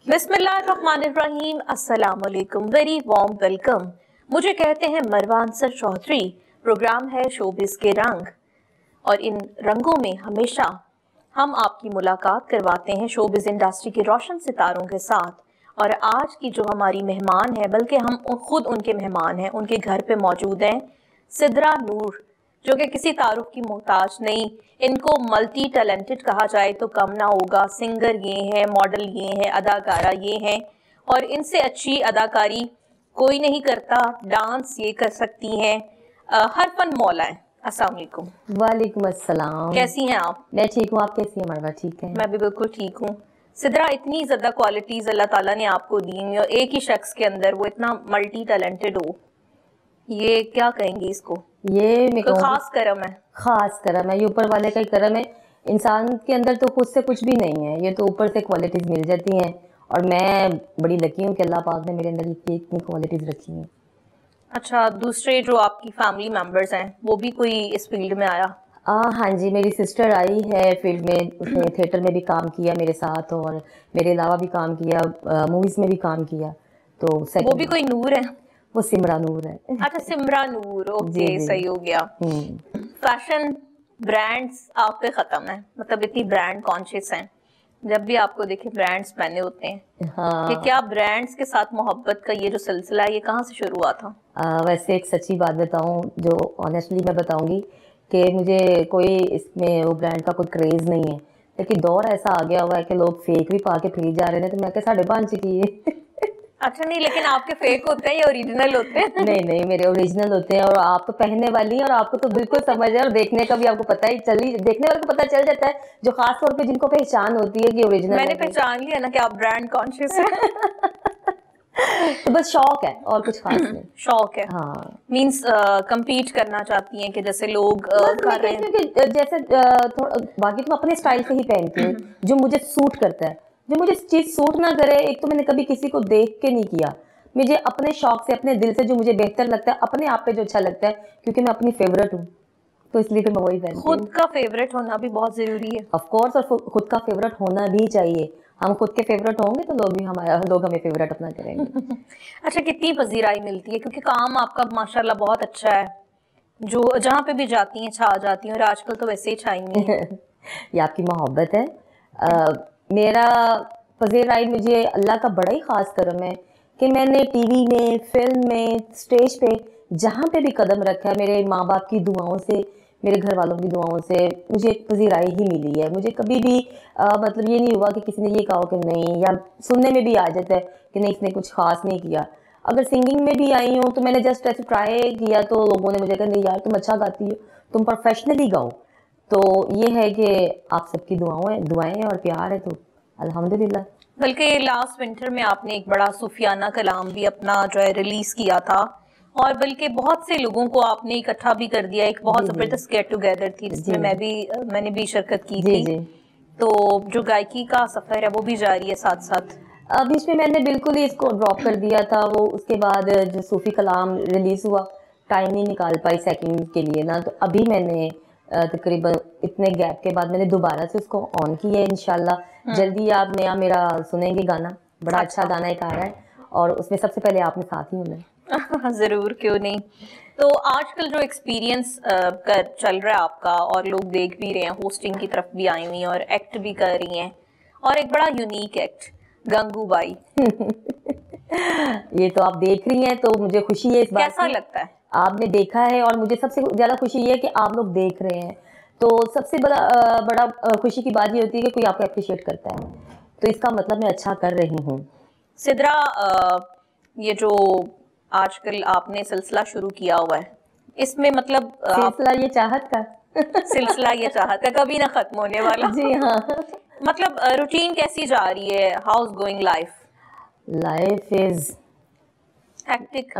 बिस्मिल्लाहिर्रहमानिर्रहीम, अस्सलाम वालेकुम, वेरी वार्म वेलकम। मुझे कहते हैं मरवान सर चौधरी। प्रोग्राम है शोबिस के रंग और इन रंगों में हमेशा हम आपकी मुलाकात करवाते हैं शोबिस इंडस्ट्री के रोशन सितारों के साथ। और आज की जो हमारी मेहमान है, बल्कि हम खुद उनके मेहमान हैं, उनके घर पे मौजूद हैं सिद्रा नूर, जो कि किसी तारुफ की मोहताज नहीं। इनको मल्टी टैलेंटेड कहा जाए तो कम ना होगा। सिंगर ये हैं, मॉडल ये हैं, अदाकारा ये हैं, और इनसे अच्छी अदाकारी कोई नहीं करता। डांस ये कर सकती हैं, हर फन मौला है। अस्सलाम वालेकुम। वालेकुम अस्सलाम। कैसी हैं आप? मैं ठीक हूँ, आप कैसी हैं मरवा? ठीक है, मैं भी बिल्कुल ठीक हूँ। सिद्रा, इतनी ज़्यादा क्वालिटीज़ अल्लाह ताला ने आपको दी हुई और एक ही शख्स के अंदर वो इतना मल्टी टैलेंटेड हो, ये क्या कहेंगे इसको? ये कोई खास करम है? खास करम है, ये ऊपर वाले का ही करम है। इंसान के अंदर तो खुद से कुछ भी नहीं है, ये तो ऊपर से क्वालिटीज मिल जाती हैं। और मैं बड़ी लकी हूँ कि अल्लाह पाक ने मेरे अंदर इतनी क्वालिटीज रखी हैं। अच्छा, दूसरे जो आपकी फैमिली मेंबर्स हैं वो भी कोई इस फील्ड में आया? हाँ जी, मेरी सिस्टर आई है फील्ड में, उसने थिएटर में भी काम किया मेरे साथ और मेरे अलावा भी काम किया, मूवीज़ में भी काम किया। तो वो भी कोई नूर है? वो सिमरा नूर है। अच्छा, सिमरा नूर, ओके, जी। सही हो गया। फैशन ब्रांड्स आप पे खत्म है, मतलब इतनी ब्रांड कॉन्शियस हैं, जब भी आपको देखे ब्रांड्स पहने होते हैं। हाँ। कि क्या ब्रांड्स के साथ मोहब्बत का ये जो सिलसिला है, ये कहाँ से शुरू हुआ था? वैसे एक सच्ची बात बताऊं, जो ऑनेस्टली मैं बताऊंगी कि मुझे कोई इसमें वो ब्रांड का कोई क्रेज़ नहीं है, लेकिन दौर ऐसा आ गया हुआ है कि लोग फेक भी पा के फिर जा रहे हैं, तो मैं क्या साढ़े 5 की है। अच्छा, नहीं, लेकिन आपके फेक होते हैं या ओरिजिनल होते हैं? नहीं, मेरे ओरिजिनल होते हैं। और आप तो पहनने वाली हैं और आपको तो बिल्कुल समझ है, और देखने का भी आपको पता ही देखने वाले को पता चल जाता है, जो खास तौर पे जिनको पहचान होती है कि ओरिजिनल। मैंने पहचान लिया ना कि आप ब्रांड कॉन्शियस हैं। तो बस शौक है और कुछ खास नहीं। शौक है, हाँ। मीन्स कंपीट करना चाहती हैं कि जैसे लोग कर रहे हैं। क्योंकि जैसे बाकी तो मैं अपने स्टाइल से ही पहनती हूँ, जो मुझे सूट करता है। जो मुझे चीज़ सूट ना करे, एक तो मैंने कभी किसी को देख के नहीं किया, मुझे अपने शौक से, अपने दिल से जो मुझे बेहतर लगता है, अपने आप पे जो अच्छा लगता है, क्योंकि मैं अपनी फेवरेट हूँ, तो इसलिए फिर मैं वही पहनती हूँ। खुद का फेवरेट होना भी बहुत जरूरी है। ऑफ कोर्स, और खुद का फेवरेट होना भी चाहिए। हम खुद के फेवरेट होंगे तो लोग हमें फेवरेट अपना करेंगे। अच्छा, कितनी पजीराई मिलती है, क्योंकि काम आपका माशाल्लाह बहुत अच्छा है, जो जहाँ पे भी जाती हैं छा जाती हैं, और आजकल तो वैसे ही छाई हैं। ये आपकी मोहब्बत है। मेरा पजीराई, मुझे अल्लाह का बड़ा ही ख़ास करम है कि मैंने टीवी में, फिल्म में, स्टेज पे जहाँ पे भी कदम रखा है, मेरे माँ बाप की दुआओं से, मेरे घर वालों की दुआओं से मुझे पजीराई ही मिली है। मुझे कभी भी मतलब ये नहीं हुआ कि किसी ने ये कहा कि नहीं, या सुनने में भी आ जाता है कि नहीं, इसने कुछ खास नहीं किया। अगर सिंगिंग में भी आई हूँ तो मैंने जस्ट ऐसे ट्राई किया, तो लोगों ने मुझे कहा नहीं यार, तुम अच्छा गाती हो, तुम प्रोफेशनली गाओ। तो ये है कि आप सबकी दुआएं और प्यार है, तो अल्हम्दुलिल्लाह। बल्कि लास्ट विंटर में आपने एक बड़ा सूफियाना कलाम भी अपना जो है रिलीज किया था, और बल्कि बहुत से लोगों को आपने इकट्ठा भी कर दिया। एक बहुत जबरदस्त गेट टुगेदर थी, जिसमें मैंने भी शिरकत की थी। तो जो गायकी का सफर है वो भी जारी है साथ साथ। बीच में मैंने बिल्कुल ही इसको ड्रॉप कर दिया था। वो उसके बाद जो सूफी कलाम रिलीज हुआ, टाइम नहीं निकाल पाई सेकंड के लिए ना, तो अभी मैंने तकरीबन इतने गैप के बाद मैंने दोबारा से उसको ऑन किया है। इंशाल्लाह जल्दी आप नया मेरा सुनेंगे गाना, बड़ा अच्छा गाना एक आ रहा है, और उसमें सबसे पहले आपने साथ ही होना। जरूर, क्यों नहीं। तो आजकल जो एक्सपीरियंस कर चल रहा है आपका, और लोग देख भी रहे हैं, होस्टिंग की तरफ भी आई हुई हैं और एक्ट भी कर रही हैं, और एक बड़ा यूनिक एक्ट, गंगूबाई। ये तो आप देख रही हैं, तो मुझे खुशी है इस बात की। कैसा लगता है? आपने देखा है, और मुझे सबसे ज़्यादा खुशी ये है कि आप लोग देख रहे हैं। तो सबसे बड़ा खुशी की बात ये होती है कि कोई आपको अप्रिशिएट करता है, तो इसका मतलब मैं अच्छा कर रही हूँ। सिद्रा, ये जो आजकल आपने सिलसिला शुरू किया हुआ है, इसमें मतलब सिलसिला ये चाहत का सिलसिला ये चाहत का कभी ना खत्म होने वाला। जी हाँ। मतलब रूटीन कैसी जा रही है? How is going life? Life is hectic?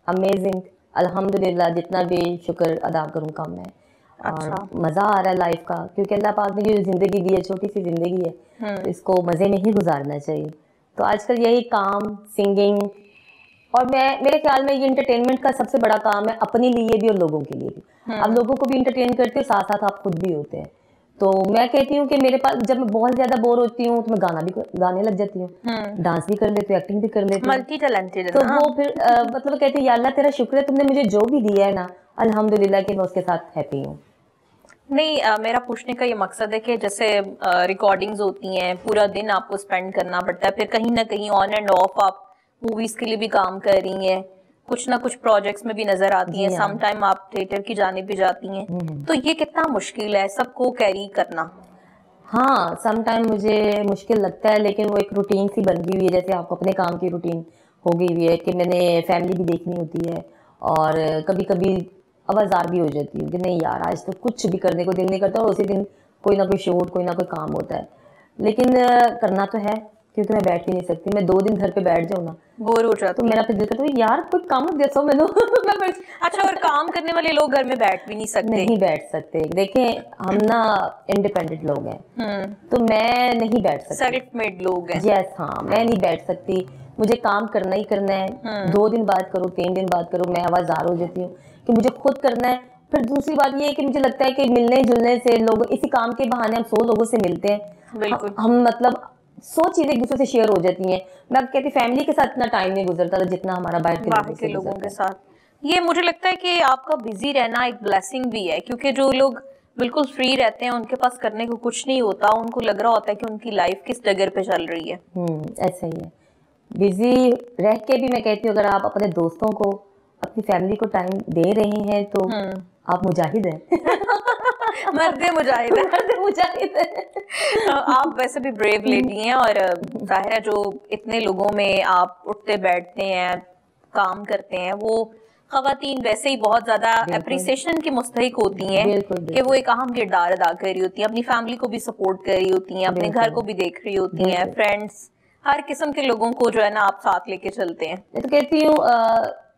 Amazing अल्हम्दुलिल्लाह, जितना भी शुक्र अदा करूँ कम है। अच्छा। और मज़ा आ रहा है लाइफ का, क्योंकि अल्लाह पाक ने जो ज़िंदगी दी है, छोटी सी ज़िंदगी है, तो इसको मज़े में ही गुजारना चाहिए। तो आजकल यही काम, सिंगिंग, और मेरे ख्याल में ये इंटरटेनमेंट का सबसे बड़ा काम है, अपने लिए भी और लोगों के लिए भी। आप लोगों को भी इंटरटेन करते हो, साथ साथ आप खुद भी होते हैं। तो मैं कहती हूँ कि मेरे पास जब मैं बहुत ज्यादा बोर होती हूँ तो मैं गाने लग जाती हूँ, डांस भी कर लेती हूँ, एक्टिंग भी कर लेती हूँ, मल्टी टैलेंटेड। तो वो फिर मतलब कहती हूँ या अल्लाह तेरा शुक्र है तुमने मुझे जो भी दिया है ना, अल्हम्दुलिल्लाह कि मैं उसके साथ हैप्पी हूँ। नहीं, मेरा पूछने का ये मकसद है कि जैसे रिकॉर्डिंग्स होती हैं, पूरा दिन आपको स्पेंड करना पड़ता है, फिर कहीं ना कहीं ऑन एंड ऑफ आप मूवीज के लिए भी काम कर रही हैं, कुछ ना कुछ प्रोजेक्ट्स में भी नजर आती हैं, सम टाइम आप थिएटर की जानिब भी जाती हैं, तो ये कितना मुश्किल है सबको कैरी करना? हाँ, सम टाइम मुझे मुश्किल लगता है, लेकिन वो एक रूटीन सी बन गई हुई है, जैसे आपको अपने काम की रूटीन हो गई हुई है कि मैंने फैमिली भी देखनी होती है, और कभी कभी आवाज़ार भी हो जाती हूँ कि नहीं यार आज तो कुछ भी करने को दिल नहीं करता, और उसी दिन कोई ना कोई शूट कोई ना कोई काम होता है, लेकिन करना तो है क्योंकि मैं बैठ भी नहीं सकती। मैं 2 दिन घर पे बैठ जाऊँ ना बोर हो जाता तो मेरा फिर दिल करता है यार कोई काम दे दो मैंने। अच्छा, और काम करने वाले लोग घर में बैठ भी नहीं सकते? नहीं बैठ सकते, देखें हम ना इंडिपेंडेंट लोग हैं, तो मैं नहीं बैठ सकती, सेल्फ मेड लोग हैं। यस हाँ, मैं नहीं बैठ सकती, मुझे काम करना ही करना है। 2 दिन बाद करो 3 दिन बाद करो, मैं आवाज़ार हो जाती हूँ कि मुझे खुद करना है। फिर दूसरी बात ये है कि मुझे लगता है कि मिलने जुलने से लोग, इसी काम के बहाने हम 100 लोगों से मिलते हैं, हम मतलब 100 चीजें एक दूसरे से शेयर हो जाती हैं। मैं कहती फैमिली के साथ इतना टाइम नहीं गुजरता था जितना हमारा बाहर के लोगों के साथ। ये मुझे लगता है कि आपका बिजी रहना एक ब्लेसिंग भी है, क्योंकि जो लोग बिल्कुल फ्री रहते हैं उनके पास करने को कुछ नहीं होता, उनको लग रहा होता है कि उनकी लाइफ किस डगर पे चल रही है। ऐसा ही है। बिजी रह के भी मैं कहती हूँ अगर आप अपने दोस्तों को अपनी फैमिली को टाइम दे रहे हैं तो आप मुजाहिद हैं। मर्दे मुजाहिद है। आप वैसे भी ब्रेव लेडी हैं, और जाहिर है जो इतने लोगों में आप उठते बैठते हैं काम करते हैं, वो खवातीन वैसे ही बहुत ज्यादा अप्रिसिएशन की मुस्तहिक होती हैं कि वो एक अहम किरदार अदा कर रही होती हैं, अपनी फैमिली को भी सपोर्ट कर रही होती हैं, अपने घर को भी देख रही होती हैं, फ्रेंड्स, हर किस्म के लोगों को जो है ना आप साथ लेके चलते हैं। मैं तो कहती हूँ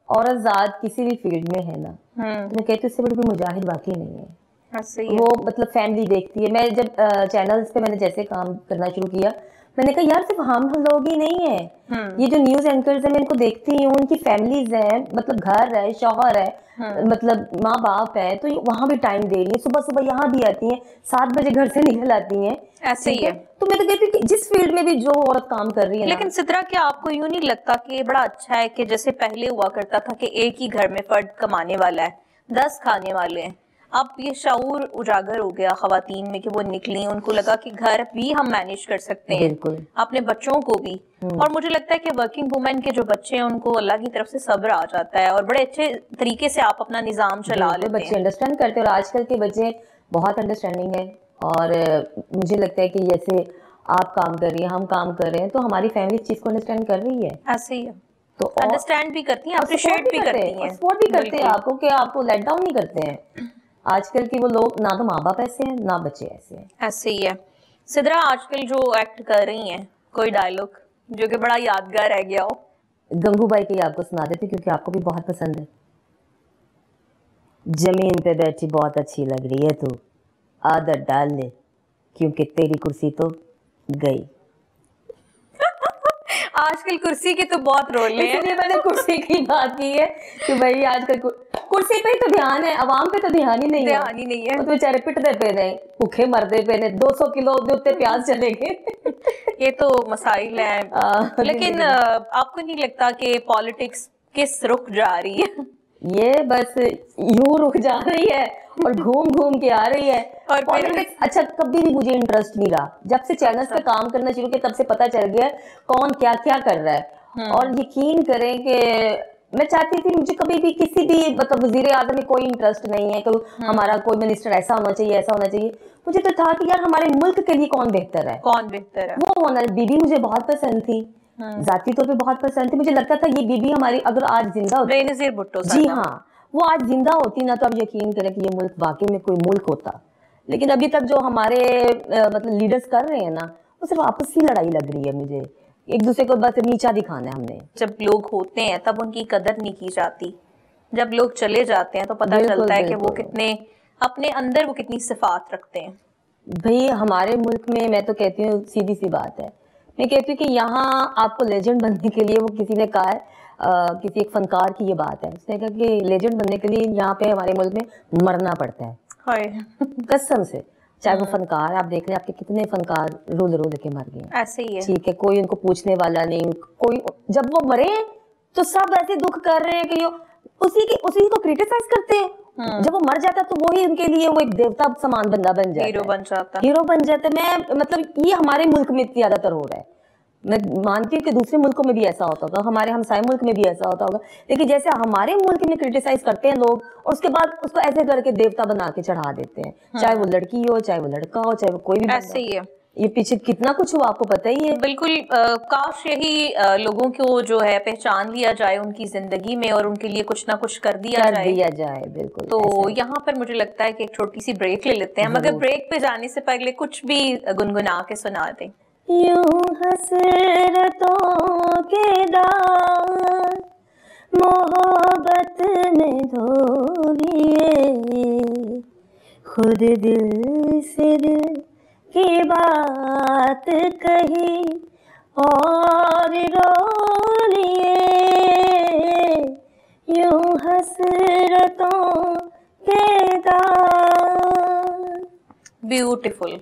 औरत जात किसी भी फील्ड में है ना, तो मैं कहती हूँ उससे बड़ी कोई मुजाहिद वाकई नहीं है। वो मतलब फैमिली देखती है। मैं जब चैनल्स पे मैंने जैसे काम करना शुरू किया, मैंने कहा यार सिर्फ हम लोग ही नहीं है, ये जो न्यूज एंकर्स है मैं इनको देखती हूँ, उनकी फैमिलीज है, मतलब घर है, शौहर है, मतलब माँ बाप है, तो वहां भी टाइम दे रही है, सुबह सुबह यहाँ भी आती हैं, 7 बजे घर से निकल आती हैं, ऐसे ही है। तो मैं तो कहती हूँ कि जिस फील्ड में भी जो औरत काम कर रही है। लेकिन सिद्रा, क्या आपको यूं नहीं लगता कि बड़ा अच्छा है कि जैसे पहले हुआ करता था कि एक ही घर में फर्द कमाने वाला है, 10 खाने वाले हैं, अब ये शऊर उजागर हो गया खवातीन में कि वो निकली, उनको लगा कि घर भी हम मैनेज कर सकते हैं, अपने बच्चों को भी। और मुझे लगता है कि वर्किंग वुमेन के जो बच्चे हैं उनको अल्लाह की तरफ से सब्र आ जाता है, और बड़े अच्छे तरीके से आप अपना निजाम चला लेते हैं। बच्चे अंडरस्टैंड करते हैं, और आजकल के बच्चे बहुत अंडरस्टैंडिंग है, और मुझे लगता है कि जैसे आप काम कर रही हैं, हम काम कर रहे हैं, तो हमारी फैमिली इस चीज को अंडरस्टैंड कर रही है। ऐसे ही है, तो अंडरस्टैंड भी करती हैं, अप्रिशिएट भी करती हैं, सपोर्ट भी करते हैं आपको, कि आपको लेट डाउन नहीं करते हैं। आजकल की वो लोग ना तो माँ बाप ऐसे हैं ना बच्चे ऐसे हैं। ऐसे ही है। सिद्रा, आजकल जो एक्ट कर रही हैं, कोई डायलॉग जो कि बड़ा यादगार रह गया हो? गंगूबाई की आपको सुना देती क्योंकि आपको भी बहुत पसंद है। जमीन पे बैठी बहुत अच्छी लग रही है तू, आदत डाल ले क्योंकि तेरी कुर्सी तो गई। आजकल कुर्सी के तो बहुत रोल हैं, इसलिए मैंने कुर्सी की बात की है कि भाई आजकल कुर्सी पे ही तो ध्यान है, आवाम पे तो ध्यान ही नहीं है। तो बेचारे पिटदे पे ने, भूखे मरदे पे ने, 200 किलो दे उत्ते प्याज चले गए। ये तो मसाइल हैं। लेकिन आपको नहीं लगता कि पॉलिटिक्स किस रुख जा रही है? ये बस यूं रुक जा रही है और घूम घूम के आ रही है। और पॉलिटिक्स अच्छा कभी भी मुझे इंटरेस्ट नहीं रहा, जब से चैनल्स पे काम करना शुरू किया तब से पता चल गया कौन क्या क्या कर रहा है। और यकीन करें कि मैं चाहती थी, मुझे कभी भी किसी भी मतलब वजीर आजम में कोई इंटरेस्ट नहीं है कि हमारा कोई मिनिस्टर ऐसा होना चाहिए ऐसा होना चाहिए। मुझे तो था कि यार हमारे मुल्क के लिए कौन बेहतर है, वो होना। बीबी मुझे बहुत पसंद थी, जाती तौर पे बहुत पसंद थी। मुझे लगता था ये बीबी हमारी अगर आज जिंदा होती, बेनज़ीर भुट्टो, जी हाँ, वो आज जिंदा होती ना तो अब यकीन करें कि ये मुल्क वाकई में कोई मुल्क होता। लेकिन अभी तक जो हमारे मतलब लीडर्स कर रहे हैं ना, वो सिर्फ आपसी लड़ाई लग रही है मुझे, एक दूसरे को बस नीचा दिखाना है हमने। जब लोग होते हैं तब उनकी कदर नहीं की जाती, जब लोग चले जाते हैं तो पता चलता है कि वो कितने अपने अंदर वो कितनी सिफात रखते हैं। भाई हमारे मुल्क में मैं तो कहती हूँ सीधी सी बात है, मैं कहती हूँ कि यहाँ आपको लेजेंड बनने के लिए, वो किसी ने कहा है किसी एक फनकार की ये बात है, उसने कहा कि लेजेंड बनने के लिए यहाँ पे हमारे मुल्क में मरना पड़ता है। कसम से चाहे वो फनकार, आप देख लें आपके कितने फनकार रोल रोल के मर गए, ऐसे ही है। ठीक है, कोई उनको पूछने वाला नहीं, कोई जब वो मरे तो सब ऐसे दुख कर रहे हैं कि उसी को क्रिटिसाइज करते हैं। जब वो मर जाता तो वही उनके लिए वो एक देवता समान बंदा बन जाता है, हीरो बन जाता है। मैं मतलब ये हमारे मुल्क में ज्यादातर हो रहा है। मैं मानती हूँ कि दूसरे मुल्कों में भी ऐसा होता होगा, हमारे हमसाए मुल्क में भी ऐसा होता होगा, लेकिन जैसे हमारे मुल्क में क्रिटिसाइज करते हैं लोग और उसके बाद उसको ऐसे करके देवता बना के चढ़ा देते हैं, चाहे वो लड़की हो, चाहे वो लड़का हो, चाहे वो कोई भी, ऐसे ही है। ये पीछे कितना कुछ हुआ आपको पता ही है। बिल्कुल। काश यही लोगों को जो है पहचान लिया जाए उनकी जिंदगी में और उनके लिए कुछ ना कुछ कर दिया जाए। बिल्कुल। तो यहाँ पर मुझे लगता है कि एक छोटी सी ब्रेक ले लेते हैं, मगर ब्रेक पे जाने से पहले कुछ भी गुनगुना के सुना दें। यूं हसरतों के दाग मोहब्बत में धो लिए, खुद दिल से दिल की बात कही और रो लिए, यूं हसरतों के दाग। ब्यूटीफुल।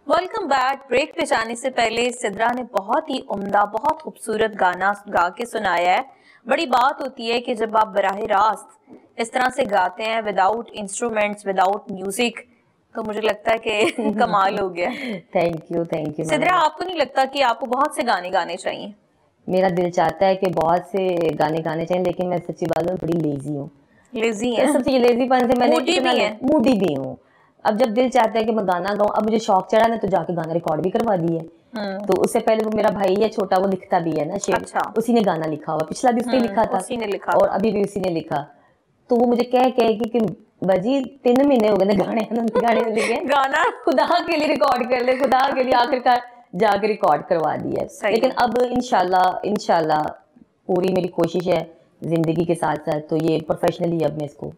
Welcome back. ब्रेक पे जाने से पहले सिद्रा ने बहुत ही उम्दा, बहुत खूबसूरत गाना गा के सुनाया है। बड़ी बात होती है कि जब आप बराह रास्त इस तरह से गाते हैं, विदाउट इंस्ट्रूमेंट्स, विदाउट म्यूजिक, तो मुझे लगता है कि कमाल हो गया। थैंक यू सिद्रा, आपको नहीं लगता कि आपको बहुत से गाने गाने चाहिए? मेरा दिल चाहता है कि बहुत से गाने गाने चाहिए, लेकिन मैं सच्ची बात में बड़ी लेजी हूँ। लेजी है? सच्ची लेजीपन से मैंने मूडी भी हूँ। अब जब दिल चाहता है कि मैं गाना गाऊं, अब मुझे शौक चढ़ा ना तो जाके गाना रिकॉर्ड भी करवा दिया। तो उससे पहले वो मेरा भाई है छोटा, वो लिखता भी है ना शेर। अच्छा। उसी ने गाना लिखा हुआ, पिछला भी उसने लिखा था, उसी ने लिखा और अभी भी उसी ने लिखा। तो वो मुझे कह कि बजी 3 महीने हो गए गाने लिखे गाना खुदा के लिए रिकॉर्ड कर ले, खुदा के लिए, आखिरकार जाके रिकॉर्ड करवा दिया। लेकिन अब इंशाल्लाह पूरी मेरी कोशिश है जिंदगी के साथ साथ, तो ये प्रोफेशनली अब मैं इसको।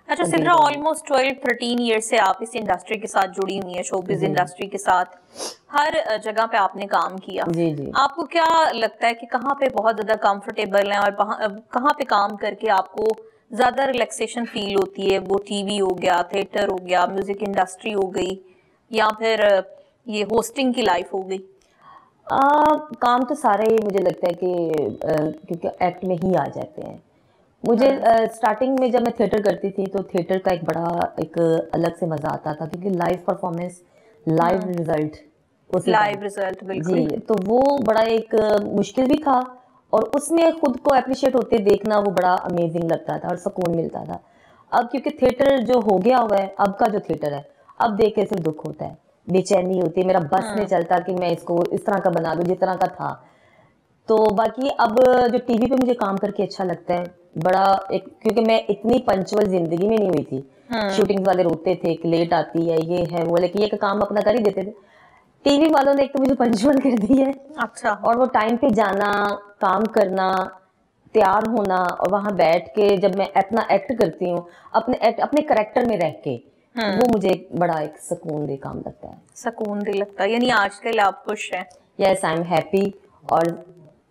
अच्छा सिद्रा, ऑलमोस्ट 12-13 ईयर से आप इस इंडस्ट्री के साथ जुड़ी हुई हैं, शोबिज इंडस्ट्री के साथ, हर जगह पे आपने काम किया। जी। आपको क्या लगता है कि कहाँ पे बहुत ज्यादा कंफर्टेबल है और कहाँ पे काम करके आपको ज्यादा रिलैक्सेशन फील होती है? वो टीवी हो गया, थिएटर हो गया, म्यूजिक इंडस्ट्री हो गई, या फिर ये होस्टिंग की लाइफ हो गई? काम तो सारे मुझे लगता है कि क्योंकि एक्ट में ही आ जाते हैं। मुझे स्टार्टिंग में जब मैं थिएटर करती थी तो थिएटर का एक अलग से मजा आता था, क्योंकि लाइव परफॉर्मेंस, लाइव रिजल्ट बिल्कुल जी, तो वो बड़ा एक मुश्किल भी था, और उसमें खुद को अप्रिशिएट होते देखना वो बड़ा अमेजिंग लगता था और सुकून मिलता था। अब क्योंकि थिएटर जो हो गया हुआ है, अब का जो थिएटर है, अब देख के सिर्फ दुख होता है, बेचैनी होती है, मेरा बस नहीं चलता कि मैं इसको इस तरह का बना दूं जिस तरह का था। तो बाकी अब जो टीवी पे मुझे काम करके अच्छा लगता है बड़ा, एक क्योंकि मैं इतनी पंचुअल जिंदगी में नहीं हुई थी। शूटिंग वाले रोते थे कि लेट आती है, ये है वो, लेकिन ये काम अपना कर ही देते थे। टीवी वालों ने एक तो मुझे पंचुअल कर दी है। अच्छा। और वो टाइम पे जाना, काम करना, तैयार होना, और वहां बैठ के जब मैं अपना एक्ट करती हूँ, अपने कैरेक्टर में रह के, वो मुझे बड़ा एक सुकून दे काम लगता है। सुकून दे लगता है, यानी आजकल आप खुश हैं? Yes, I am happy. और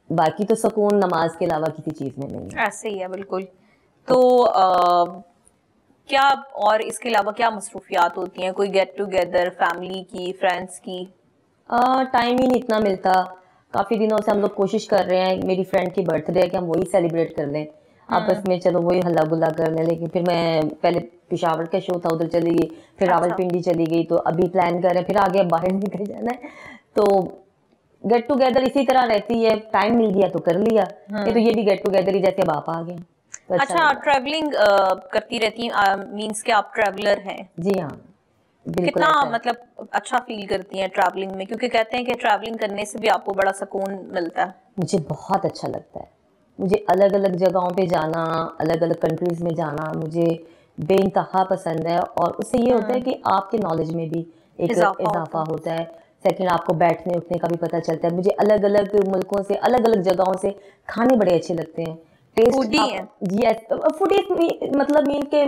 बाकी तो सुकून नमाज के अलावा किसी चीज में नहीं है। ऐसे ही है बिल्कुल। तो क्या और इसके अलावा क्या मसरूफियात होती हैं? कोई गेट टुगेदर फैमिली की, फ्रेंड्स की? टाइम ही नहीं इतना मिलता। काफी दिनों से हम लोग कोशिश कर रहे हैं, मेरी फ्रेंड की बर्थडे है कि हम वही सेलिब्रेट कर लें आपस में, चलो वही हल्ला गुल्ला कर लें। लेकिन फिर मैं पहले पेशावर का शो था, उधर चली गई, फिर रावलपिंडी चली गई, तो अभी प्लान कर रहे हैं, फिर आगे बाहर निकल जाना है। तो गेट टुगेदर इसी तरह रहती है, टाइम मिल गया तो कर लिया। तो ये भी गेट टुगेदर ही, जैसे अब आप आ गए। तो अच्छा, ट्रैवलिंग करती रहती हैं, मींस कि आप ट्रैवलर हैं? जी हाँ, कितना मतलब अच्छा फील करती हैं ट्रैवलिंग में? क्योंकि कहते हैं कि ट्रैवलिंग करने से भी आपको बड़ा सुकून मिलता है। मुझे बहुत अच्छा लगता है, मुझे अलग अलग जगहों पे जाना, अलग अलग कंट्रीज में जाना मुझे बेइंतहा पसंद है। और उससे ये होता है कि आपके नॉलेज में भी एक इजाफा होता है। सेकंड, आपको बैठने उठने का भी पता चलता है। मुझे अलग अलग मुल्कों से, अलग अलग जगहों से खाने बड़े अच्छे लगते हैं। फूडी है जी, फूडी मतलब मीन के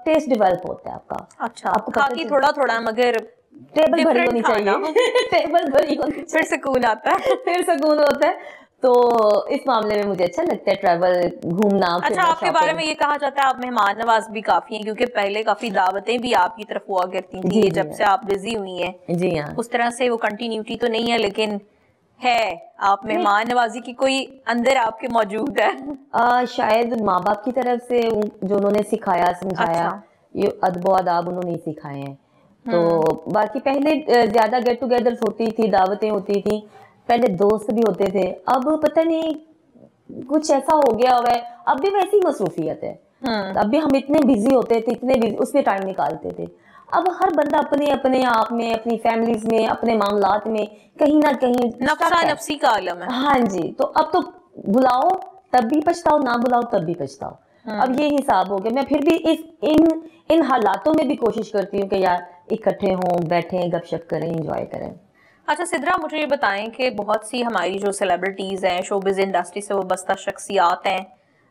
टेस्ट डेवलप होता है आपका। अच्छा, आपको खाकी थोड़ा थोड़ा, मगर टेबल भरी होनी चाहिए। टेबल भरी होनी, फिर सुकून आता है। फिर सुकून होता है। तो इस मामले में मुझे अच्छा लगता है ट्रैवल, घूमना। अच्छा, आपके बारे में ये कहा जाता है आप मेहमान नवाज भी काफी हैं, क्योंकि पहले काफी दावतें भी आपकी तरफ हुआ करती थी। जी, जब से आप बिजी हुई हैं जी हाँ, उस तरह से वो कंटिन्यूटी तो नहीं है, लेकिन है आप मेहमान नवाजी की कोई अंदर आपके मौजूद है। शायद माँ बाप की तरफ से जो उन्होंने सिखाया समझाया, अच्छा। ये अदब आदाब उन्होंने ही सिखाए हैं। तो बाकी पहले ज्यादा गेट टुगेदर्स होती थी, दावतें होती थी, पहले दोस्त भी होते थे। अब पता नहीं कुछ ऐसा हो गया हुआ है, अब भी वैसी मसरूफियत है। अब भी हम इतने बिजी होते थे, इतने बिजी उसमें टाइम निकालते थे। अब हर बंदा अपने अपने आप में, अपनी फैमिलीज में, अपने मामलात में कहीं ना कहीं नफ्सा नफ्सी का आलम है। हाँ जी, तो अब तो बुलाओ तब भी पछताओ, ना बुलाओ तब भी पछताओ। अब ये हिसाब हो गया। मैं फिर भी इन हालातों में भी कोशिश करती हूँ कि यार इकट्ठे हों, बैठें, गपशप करें, एंजॉय करें। अच्छा सिद्रा, मुझे ये बताएं कि बहुत सी हमारी जो सेलिब्रिटीज हैं, शोबिज इंडस्ट्री से वो बस्ता शख्सियात हैं,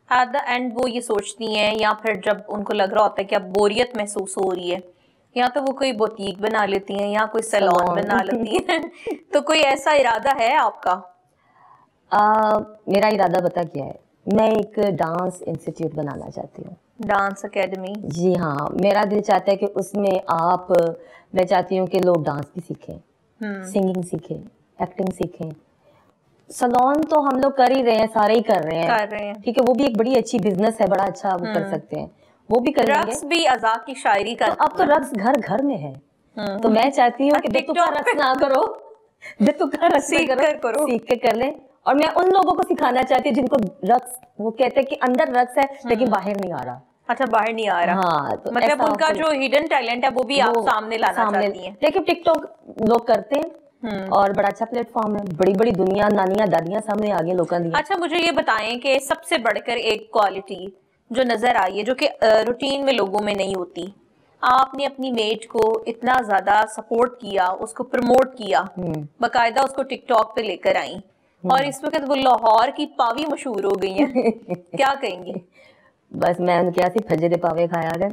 एट द एंड वो ये सोचती हैं, या फिर जब उनको लग रहा होता है कि अब बोरियत महसूस हो रही है, या तो वो कोई बुटीक बना लेती हैं या कोई सैलून बना लेती हैं। तो कोई ऐसा इरादा है आपका? मेरा इरादा पता क्या है, मैं एक डांस इंस्टीट्यूट बनाना चाहती हूँ। Dance academy? जी हाँ, मेरा दिल चाहता है कि उसमें मैं चाहती हूँ कि लोग डांस भी सीखें, सिंगिंग सीखें, एक्टिंग सीखें। सलोन तो हम लोग कर ही रहे हैं, सारे ही कर रहे हैं, ठीक है, वो भी एक बड़ी अच्छी बिजनेस है, बड़ा अच्छा वो कर सकते हैं, वो भी करेंगे। रक्स भी आजाद की शायरी का, तो अब तो रक्स घर घर में है। तो मैं चाहती हूँ कि बेतुका रक्स ना करो, बेतुका रक्स सीख के कर लें। और मैं उन लोगों को सिखाना चाहती हूँ जिनको रक्स, वो कहते हैं कि अंदर रक्स है लेकिन बाहर नहीं आ रहा। अच्छा, बाहर नहीं आ रहा। हाँ, तो मतलब उनका जो हिडन टैलेंट है वो भी आप सामने लाना चाहती हैं। देखिए टिकटॉक लोग करते हैं और बड़ा अच्छा प्लेटफॉर्म है, बड़ी बड़ी दुनिया, नानियां दादियां सामने आगे लोगों दी। अच्छा, मुझे ये बताएं कि सबसे बढ़कर एक क्वालिटी जो नजर आई है, जो कि रूटीन में लोगों में नहीं होती, आपने अपनी मेट को इतना ज्यादा सपोर्ट किया, उसको प्रमोट किया, बाकायदा उसको टिकटॉक पे लेकर आई, और इस वक्त वो लाहौर की पावी मशहूर हो गई है। क्या कहेंगी? बस मैं उनके यहाँ से फजे दे पावे खाया कर।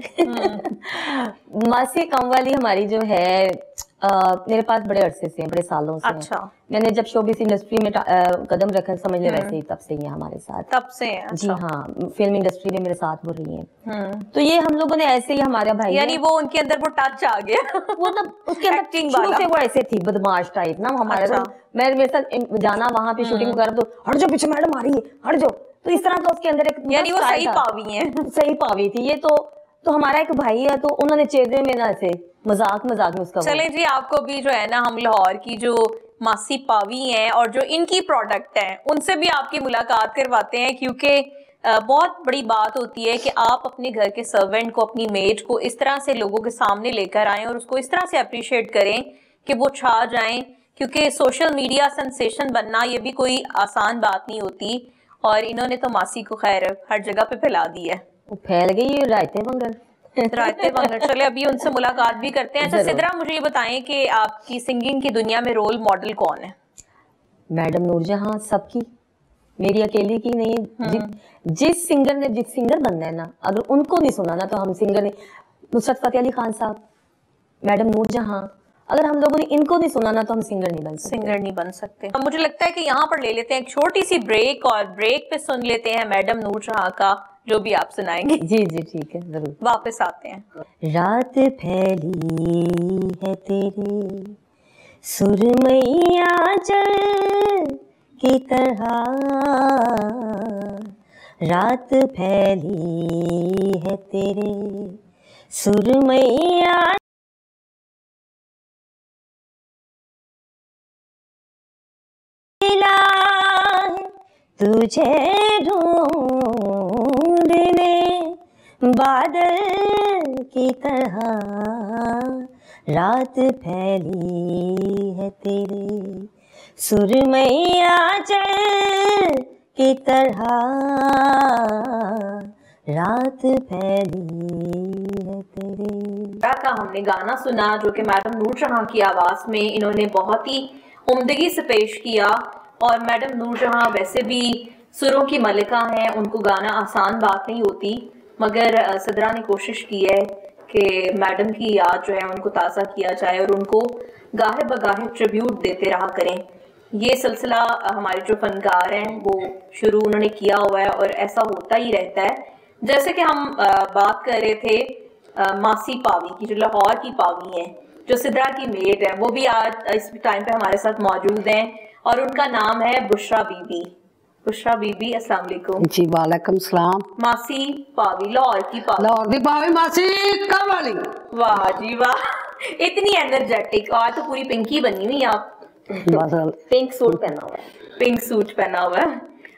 मासी कम वाली हमारी जो है मेरे पास बड़े अरसे से, बड़े सालों से। अच्छा। मैंने जब शोबिस इंडस्ट्री में कदम रखा, समझ ले वैसे ही तब से ही है हमारे साथ। तब से है? अच्छा। जी हाँ, फिल्म इंडस्ट्री में मेरे साथ हो रही है। तो ये हम लोगों ने ऐसे ही, हमारा भाई यानी वो उनके अंदर वो टच आ गया। वो ना उसके अंदर शुरू से वो ऐसे थी, बदमाश टाइप ना हमारे। अच्छा। मेरे साथ जाना वहां पे शूटिंग वगैरह, तो हट जाओ पीछे मैडम आ रही है, हट जाओ। तो इस तरह का उसके अंदर एक, यानी वो सही पावी है। सही पावी थी ये तो हमारा एक भाई है, तो उन्होंने चेहरे में ना ऐसे मजाक में उसका। चले जी, आपको भी जो है ना, हम लाहौर की जो मासी पावी हैं और जो इनकी प्रोडक्ट हैं उनसे भी आपकी मुलाकात करवाते हैं, क्योंकि बहुत बड़ी बात होती है कि आप अपने घर के सर्वेंट को, अपनी मेड को इस तरह से लोगों के सामने लेकर आएं और उसको इस तरह से अप्रिशिएट करें कि वो छा जाएं, क्योंकि सोशल मीडिया सेंसेशन बनना ये भी कोई आसान बात नहीं होती, और इन्होंने तो मासी को खैर हर जगह पे फैला दी है। फैल गई रायते बंगल। चले अभी उनसे मुलाकात भी करते हैं। अच्छा सिद्रा, मुझे ये बताएं कि आपकी सिंगिंग की दुनिया में रोल मॉडल कौन है? मैडम नूरजहां सबकी, मेरी अकेली की नहीं। जिस सिंगर बनना है ना, अगर उनको नहीं सुना ना तो हम सिंगर नहीं। नुसरत फतेह अली खान साहब, मैडम नूरजहां, अगर हम लोगों ने इनको नहीं सुना ना तो हम सिंगर नहीं बन सकते। अब मुझे लगता है कि यहाँ पर ले लेते हैं एक छोटी सी ब्रेक, और ब्रेक पे सुन लेते हैं मैडम नूरजहां का जो भी आप सुनाएंगे। जी जी ठीक है, जरूर। वापस आते हैं। रात फैली है तेरे सुरमैया जल की तरह, रात फैली है तेरे सुरमैया, तुझे ढूंढने बादल की तरह, रात फैली है तेरे सुरमैया जल की तरह, रात फैली है तेरे। का हमने गाना सुना जो कि मैडम नूरजहां की आवाज में इन्होंने बहुत ही उम्दगी से पेश किया, और मैडम नूरजहां वैसे भी सुरों की मलिका हैं, उनको गाना आसान बात नहीं होती, मगर सिद्रा ने कोशिश की है कि मैडम की याद जो है उनको ताज़ा किया जाए और उनको गाहे बगाहे ट्रिब्यूट देते रहा करें। ये सिलसिला हमारे जो फनकार हैं वो शुरू उन्होंने किया हुआ है और ऐसा होता ही रहता है। जैसे कि हम बात कर रहे थे मासी पावी की, जो लाहौर की पावी हैं, जो सिद्रा की मेड है, वो भी आज इस टाइम पे हमारे साथ मौजूद हैं और उनका नाम है बुशरा बीबी। बुशरा बीबी, अस्सलाम वालेकुम। जी वालेकुम सलाम। मासी पावी, लाहौर की पावी। लाहौर दी पावी मासी कब वाली? वाह जी वाह, इतनी एनर्जेटिक। आज तो पूरी पिंकी बनी हुई आप। पिंक सूट पहना हुआ है। पिंक सूट पहना हुआ है।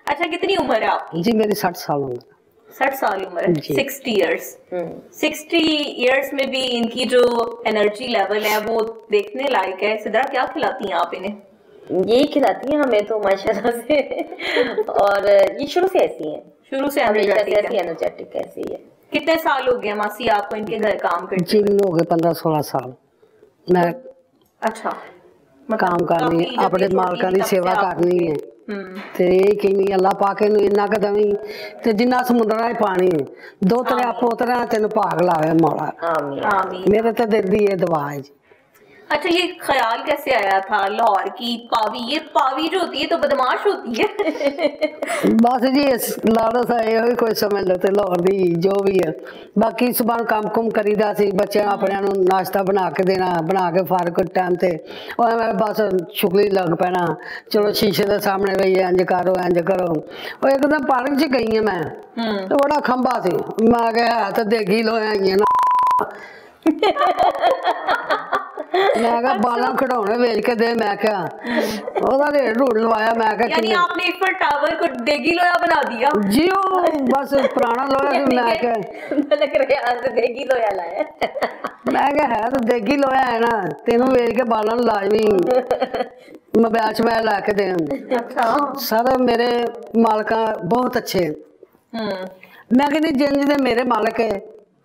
अच्छा, कितनी उम्र है आपकी? जी मेरी 60 साल उम्र। 60 साल उम्र है। 60 इयर्स। 60 इयर्स में भी इनकी जो एनर्जी लेवल है वो देखने लायक है। सिद्रा, क्या खिलाती हैं आप इन्हें? यही खिलाती हैं हमें तो माशाल्लाह से। और ये शुरू से ऐसी हैं, शुरू से एनर्जेटिक ऐसी है। कितने साल हो गए मासी आपको इनके घर काम करते? जी हो गए 15-16 साल। मैं अच्छा, काम करनी, अपने मालका की सेवा करनी है ते कि नहीं अल्लाह पाके नु इन्ना क दवी ते जिन्ना समुद्रा च पानी दो तरह पोतरा तेन भाग लावे मौला। आमीन। मेरे तो दिल दी ये दुआ है जी। अच्छा, ये ख्याल कैसे आया था लाहौर की पावी? ये पावी जो होती है तो बदमाश होती है। बस जी लाड़ो सा ये कोई समझ लो ते लाहौर दी जो भी है। बाकी सुबह काम कुम करीदा सी, बच्चे अपने नाश्ता बना के देना, बना के फारग टाइम ते और मैं बस शुक्ली लग पैना, चलो शीशे के सामने भाई इंज करो। और एकदम पार्क च गई है मैं, तो बड़ा खंबा सी, मैं गया तो देगी लोया आई ना मैं क्या बाला खिडौने बेच के दे, मैं क्या ओदा रेट रूट लवाया। मैं क्या यानी आपने एक पर टावर को देगी लोया बना दिया जी? ओ बस पुराना लोया सी। मैं क्या लग रहा है देगी लोया लाया। मैं क्या है तो देगी लोया है ना, तेनों बेच के बाला लाजमी मोबाइल शमैल ला के दे। अच्छा, सर मेरे मालका बहुत अच्छे। मैं कहती जिंज दे मेरे मालक है,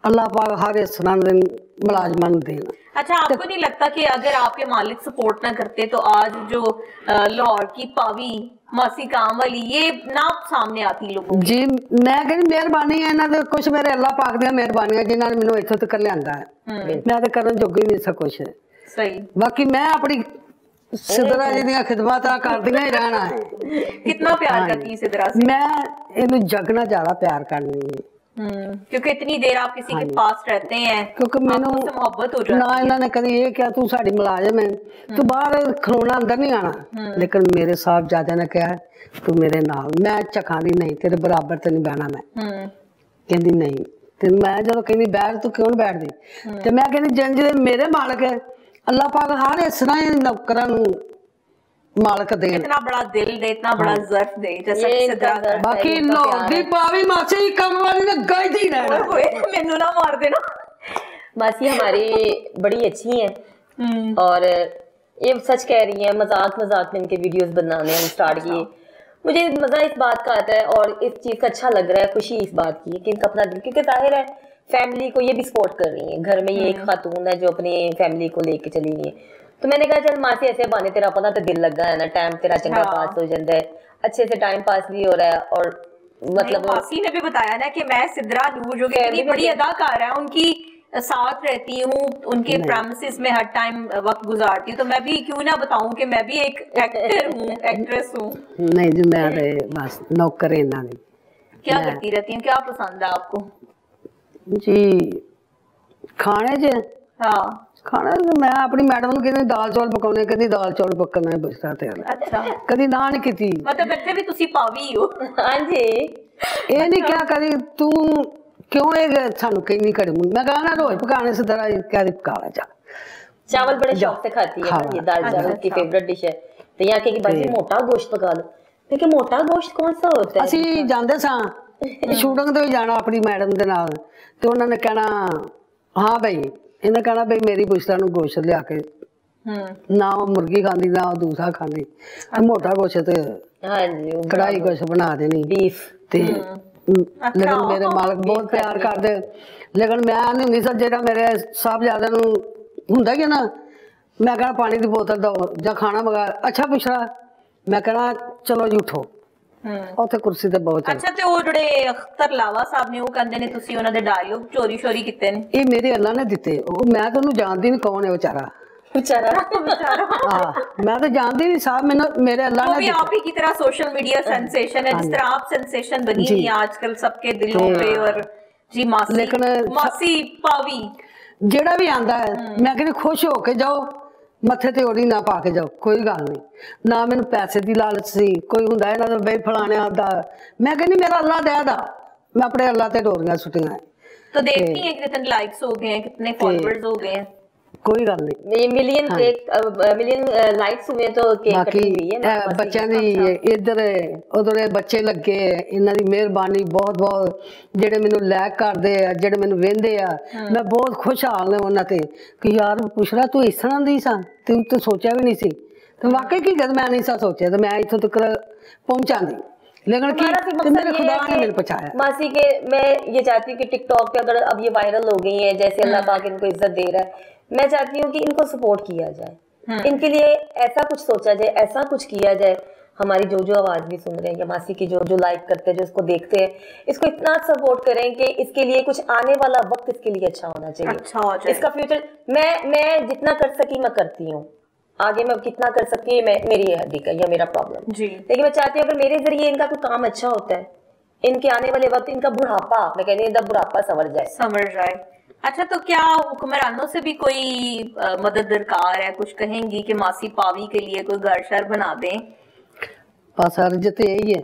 अल्लाह पाक हर हिस्सा दिन मुलाजमान देना। अच्छा, आपको नहीं लगता कि अगर आपके मालिक सपोर्ट ना करते तो आज जो लाहौर की पावी मासी काम वाली ये ना सामने आती लोगों की? जी मैं कहती मेहरबानी है ना, तो कुछ मेरे अल्लाह पाक दी मेहरबानी है जिन्होंने मैनू इत्थों तक लियांदा है। मैं तो करन जोगी नहीं सा कुछ। सही। बाकी मैं अपनी सिदरा जी दी खिदमत करदियां ही रहना है। कितना प्यार करती है सिदरा से? मैं इन्हू जगना ज्यादा प्यार करनी है, क्योंकि इतनी देर आप किसी के पास रहते हैं, क्योंकि मैनू मोहब्बत हो जाती है ना। इन्होंने कभी ये क्या तू साड़ी मुलाजम है, तू बाहर खलोना अंदर नहीं आना, लेकिन मेरे साहबजादे ने कहा तू मेरे नाल, मैं चखानी नहीं, तेरे बराबर तो नहीं बहना। मैं कहती नहीं, तो मैं जो कहनी बैठ तू क्यों बैठती, तो मैं कहनी जिंज मेरे मालक है अल्लाह पाक हर इस तरह नौकरां नू मालक दे। इतना बड़ा दिल दे, इतना बड़ा ज़र्फ दे, जैसा कि सिद्रा का। बाकी लाहौर दी पावी मासी कम वाली ने गईदी रहना। ओए मेनू ना मार देना। मासी हमारी बड़ी अच्छी हैं और ये सच कह रही हैं, मजाक में इनके वीडियोस बनाने हम स्टार्ट किए। मुझे मजा इस बात का आता है और इस चीज का अच्छा लग रहा है, खुशी इस बात की कि इनका अपना दिल, क्योंकि जाहिर है फैमिली को ये भी सपोर्ट कर रही है। घर में ये एक खातून है जो अपनी फैमिली को लेके चली गई है, तो मैंने कहा चल मासी ऐसे बहाने तेरा पता तो दिल लगा है ना, टाइम तेरा चंगा पास हो जाता है, अच्छे से टाइम पास भी हो रहा है। और मतलब मासी ने भी बताया ना कि मैं सिद्रा नूर जो कि बड़ी अदाकार है उनकी साथ रहती हूँ, उनके प्रेमिसेस में हर टाइम वक्त गुजारती हूँ, तो मैं भी क्यों ना बताऊं कि मैं भी एक एक्टर हूँ, एक्ट्रेस हूँ। नहीं जी मैं बस नौकर इन्हां दी। क्या करती रहती हूँ? क्या पसंद है आपको? जी खाने च? हाँ खाना तो मैं अपनी मैडम ਨੂੰ ਕਹਿੰਦੀ ਦਾਲ ਚੌਲ ਪਕਾਉਣੇ, ਕਹਿੰਦੀ ਦਾਲ ਚੌਲ ਪੱਕਣਾ ਬਸਤਾ ਤੇ अच्छा ਕਦੀ ਨਾ ਨਹੀਂ ਕੀਤੀ। मतलब ਇੱਥੇ ਵੀ ਤੁਸੀਂ ਪਾਵੀ ਹੋ? ਹਾਂਜੀ। ਇਹ ਨਹੀਂ ਕਿਹਾ ਕਦੀ ਤੂੰ ਕਿਉਂ ਇਹ ਸਾਨੂੰ ਕਹਿੰਦੀ ਘੜੀ ਮੈਂ ਕਹਾਂ ਨਾ ਰੋਜ਼ ਪਕਾਣੇ ਸੇ ਤਰ੍ਹਾਂ कहती पका ला जा। चावल बड़े शौक से खाती है ये, दाल चावल की फेवरेट डिश है। तो यहाँ के भाई मोटा गोश्त पका लो, लेकिन मोटा गोश्त कौन सा होता है? ਅਸੀਂ ਜਾਂਦੇ ਸਾਂ ਸ਼ੂਟਿੰਗ ਤੇ ਜਾਣਾ ਆਪਣੀ ਮੈਡਮ ਦੇ ਨਾਲ, ਤੇ ਉਹਨਾਂ ਨੇ ਕਹਿਣਾ ਹਾਂ ਬਈ, ਇਹਨੇ कहना बई मेरी बुशरा ਨੂੰ गोश्त लिया के, ना मुर्गी खाती ना दूसरा खाती, मोटा गोश्त कढ़ाई गोश्त बना देनी बीफ ते। लेकिन मेरे मालक बहुत प्यार करते, लेकिन मैं नहीं होंगी सर जो मेरे साहबजादे नूं हुंदा ही ना, मैं कहना पानी की बोतल दो या खाना मंगा, अच्छा बुशरा, मैं कहना चलो जी उठो ਉੱਥੇ ਕੁਰਸੀ ਤੇ ਬਹੁਤ। ਅੱਛਾ, ਤੇ ਉਹ ਜਿਹੜੇ ਅਖਤਰ ਲਾਵਾ ਸਾਹਿਬ ਨੇ ਉਹ ਕਹਿੰਦੇ ਨੇ ਤੁਸੀਂ ਉਹਨਾਂ ਦੇ ਡਾਇਲੌਗ ਚੋਰੀ ਕੀਤੇ ਨੇ? ਇਹ ਮੇਰੇ ਅੱਲਾ ਨੇ ਦਿੱਤੇ, ਉਹ ਮੈਂ ਤੁਹਾਨੂੰ ਜਾਣਦੀ ਨਹੀਂ ਕੌਣ ਹੈ ਵਿਚਾਰਾ। बेचारा हाँ मैं तो जानती नहीं साहब, मैंने मेरे अल्लाह वो ने भी आप ही की तरह सोशल मीडिया सेंसेशन है, जिस तरह आप सेंसेशन बनी हुई है आजकल सबके दिलों पे। और जी मासी, लेकिन मासी पावी ਜਿਹੜਾ ਵੀ ਆਂਦਾ ਹੈ ਮੈਂ ਕਹਿੰਦੀ ਖੁਸ਼ ਹੋ ਕੇ ਜਾਓ, ਮੱਥੇ ਤੇ ਓੜੀ ਨਾ ਪਾ ਕੇ ਜਾਓ, ਕੋਈ ਗੱਲ ਨਹੀਂ। ਨਾ ਮੈਨੂੰ ਪੈਸੇ ਦੀ ਲਾਲਚ ਸੀ, ਕੋਈ ਹੁੰਦਾ ਇਹਨਾਂ ਦਾ ਬਈ ਫਲਾਣੇ ਆਦਾ, ਮੈਂ ਕਹਿੰਦੀ ਮੇਰਾ ਅੱਲਾ ਦਇਆ, मैं अपने अल्लाह ते डोरियां सुटियां। तो देखती हैं कितने लाइक्स हो गए हैं, कितने फॉलोअर्स हो गए हैं, कोई गल नहीं, मिलियन मिलियन लाइक्स हुए तो केक कटिंग हुई है बच्चों दी इधर उधर बच्चे लगे, इन्हां दी मेहरबानी बहुत बहुत, जेडे मैनू लाइक करदे आ, जेडे मैनू वेंदे आ, मैं बहुत खुशहाल हां उन्हां ते कि यार पुछड़ा तू इस तरह दी सा, तू तो सोचा भी नहीं सी। तो वाकई की गल मैं नहीं सा सोचा, तो मैं इत्थों तक पहुंचांदी, लेकिन मेरे खुदा ने मिल पहुंचाया। मासी के मैं ये चाहती हूँ कि टिकटॉक पे अगर अब ये वायरल हो गई है, जैसे अल्लाह पाक इनको इज्जत दे रहा है, मैं चाहती हूँ कि इनको सपोर्ट किया जाए, इनके लिए ऐसा कुछ सोचा जाए, ऐसा कुछ किया जाए। हमारी जो आवाज भी सुन रहे हैं या मासी की जो लाइक करते हैं, जो इसको देखते हैं, इसको इतना सपोर्ट करें कि इसके लिए कुछ आने वाला वक्त इसके लिए अच्छा होना चाहिए, अच्छा हो जाए। इसका फ्यूचर मैं जितना कर सकी मैं करती हूँ, आगे मैं कितना कर सकती है मेरी हड्डी का या मेरा प्रॉब्लम जी, लेकिन मैं चाहती हूँ अगर मेरे जरिए इनका कोई काम अच्छा होता है, इनके आने वाले वक्त इनका बुढ़ापा, मैं कहती हूँ बुढ़ापा संवर जाए। अच्छा, तो क्या हुक्मरानों से भी कोई मदद दरकार है? कुछ कहेंगी कि मासी पावी के लिए कोई घर शहर बना दें? बस अर्ज तो यही है,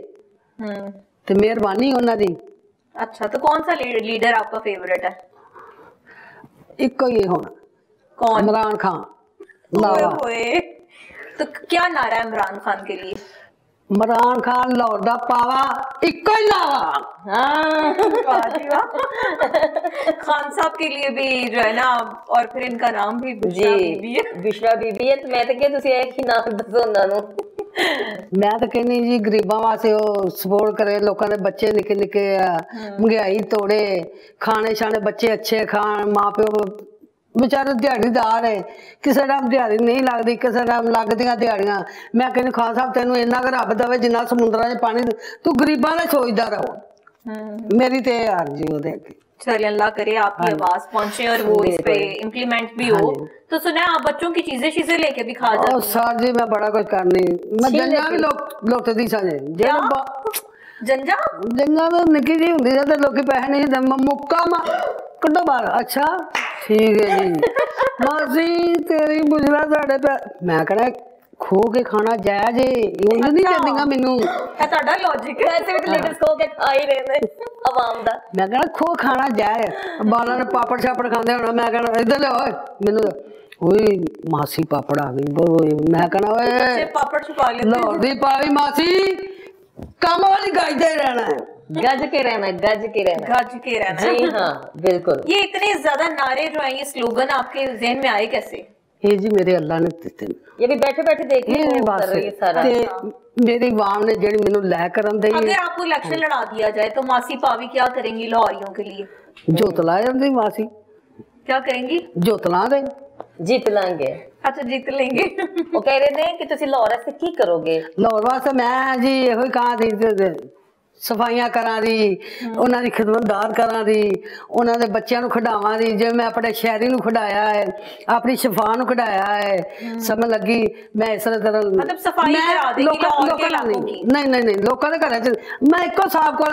तो मेहरबानी उन्हां दी। अच्छा, तो कौन सा लीडर आपका फेवरेट है? इको ही होना, कौन? इमरान खान। तो क्या नारा है इमरान खान के लिए? इमरान खान लाहौर दा पावा, इको ही लावा। हाँ खान साहब के लिए भी जो है ना, और फिर इनका नाम भी बुशरा बीबी है। बुशरा बीबी है, तो मैं तो क्या तुसी एक ही नाम दसो उन्हां नूं। मैं तो कहनी जी गरीबां वास्ते ओ सपोर्ट करे, लोकां दे बच्चे निके निके महंगाई तोड़े, खाने शाने बच्चे अच्छे खान, माँ प्यो बेचारे दिहाड़ीदार है, किसी टाइम दिहाड़ी नहीं लगती, किसी टाइम लगदियां दिहाड़ियां। मैं कहनी खान साहब तेनू इन्ना क रब दवे जिन्ना समुद्रां च पानी, तू गरीबां दा सोचदा रहो। मेरी ते अर्जी ओदे अगे। चलिए अल्लाह करे आपकी आवाज पहुंचे और वो इस पे इम्प्लीमेंट भी हो। तो सुना आप बच्चों की चीजें लेके भी खा जाते हैं? सर जी मैं बड़ा कुछ करनी, मैं जंजा भी लुटदी सा जंजा तो निकी जी हुंदी सी, ते लोकी पैसे नहीं दिंदे, मुक्का कड्डो बाहर। अच्छा ठीक है जी, मासी तेरी बुझला साडे पे, मैं कहना खो के खाना जायज है, उंज नहीं देंदियां मैनू। ਤੁਹਾਡਾ लॉजिक है, ऐसे भी लीडर्स खो के खा ही रहे ने आवाम दा। मैं कहना खो खाना जायज, बालां ने पापड़ छापड़ खांदे होना, मैं कहना इधर ले ओए मैनू, ओए मासी पापड़ आ गई, मैं कहना ओए पापड़ छुपा ले, लाहौर दी पावी मासी, काम वाली गजदे रहना है, गज के रहना जी हाँ बिल्कुल। ये इतने ज्यादा नारे जो है, ये स्लोगन आपके जहन में आए कैसे? ये जी मेरे अल्लाह ने दिते, ये भी बैठे बैठे देख रही है सारा। मेरी वाम ने जेडी मेनू लै करन दई। अगर आपको इलेक्शन लड़ा दिया जाए तो मासी पावी क्या करेंगी लाहौरियों के लिए? जोत ला जांदी मासी। क्या करेंगी? जोत ला दे, जीत लांगे। अच्छा जीत लेंगे। वो कह रहे थे कि तुसी लाहौर वास्ते की करोगे? लाहौर वास्ते मैं जी यही कहा थी, सफाइयां करा दी, उन्हां दी खिदमतदार करा दी, उन्हां दे बच्चों नूं खिडावां दी, जिवें मैं अपने शहरी नूं खिडाया है, अपनी शफा नूं खिडाया है, समझ लगी। मैं इस तरह मतलब सफाई करा देगी लाहौर के इलाकों की? नहीं लोकां दे घरां च मैं इक्को साहब कोल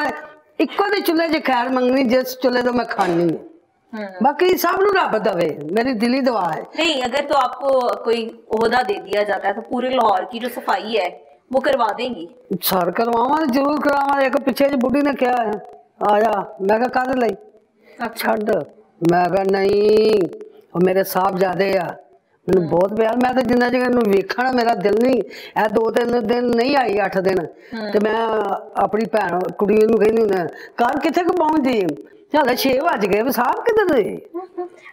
इक्को दे चुल्हे च खैर मंगनी, जिस चुल्हे तो मैं खानी है, बाकी सब नूं रब दवे, मेरी दिली दुआ है। नहीं अगर तो आपको कोई ओहदा दे दिया जाता है तो पूरे लाहौर की जो सफाई है वो करवा देंगी? सर करवावा, जरूर करवावा। एक पिछे जी बुढ़ी ने क्या है आया, मैं कहा काहदे लई? छड्ड, मैं कहा नहीं वो मेरे साहबजादे आ, मैनू बहुत प्यार, मैं तो जिन्ना चिर इहनूं वेखण मेरा दिल नहीं, ए 2-3 दिन नहीं आई 8 दिन, ते मैं अपनी भैन कुड़ी नूं कहनी हुंदी घर कित्थे क पहुंचदी, चल 6 बज गए, साहब किधर गए?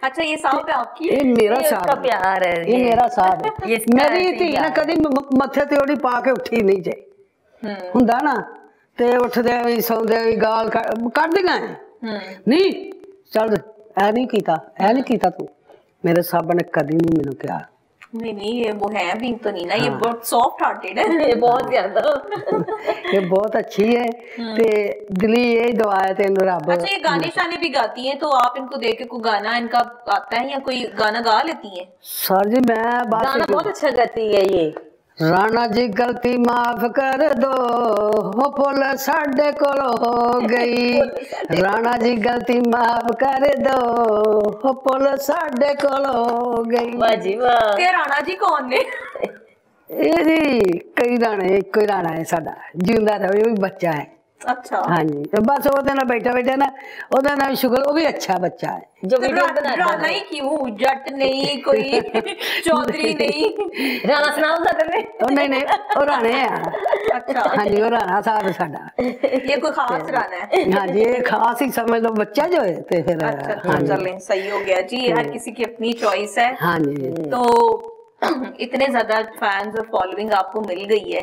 अच्छा ये साहब है आपकी? ये मेरा साहब का प्यार है, ये मेरा साहब है। मेरी धी ने कदी मत्थे ते ओड़ी पा के उठी नहीं जे, हुंदा ना, ते उठदे भी सौंदे भी गाल कढदियां नहीं, चल ऐ नहीं कीता तू। मेरे साहब ने कदी नहीं मैनू कहा नहीं नहीं, ये वो है भी तो नहीं ना, ये बहुत सॉफ्ट हार्टेड है, ये बहुत ज्यादा। ये बहुत अच्छी है ते दिली ये दुआ है तेन रब। अच्छा, ये गाने शाने भी गाती हैं, तो आप इनको देख के कोई गाना इनका आता है या कोई गाना गा लेती हैं? सर जी मैं बात गाना बहुत अच्छा गाती है ये। राणा जी गलती माफ कर दो, हो पुल साडे कोल हो गई। राणा जी गलती माफ कर दो, हो पुल साडे कोल हो गई। वाह जी वाह। ते राणा जी कौन ने? ये जी कई राणे, एक कोई राणा है साडा जिंदा रहे, ये भी बच्चा है। अच्छा हाँ जी, तो बस ओदे नाल बैठा बैठा ना ओदे नाल शुक्र, वो भी अच्छा बच्चा है। जो वीडियो बनाता राणा ही क्यों, जट नहीं कोई, चौधरी नहीं? राणा सुनाओ करने। ओ नहीं नहीं, वो राणे है। अच्छा हाँ जी, वो राणा साहब है साडा। ये कोई खास राणा है? हाँ जी, ये खास ही समझ लो बच्चा जो है, तो फिर अच्छा हाँ जी। चलें, सही हो गया जी, हर किसी की अपनी चॉइस है। हाँ जी। तो इतने ज्यादा फैंस और फॉलोइंग आपको मिल गई है,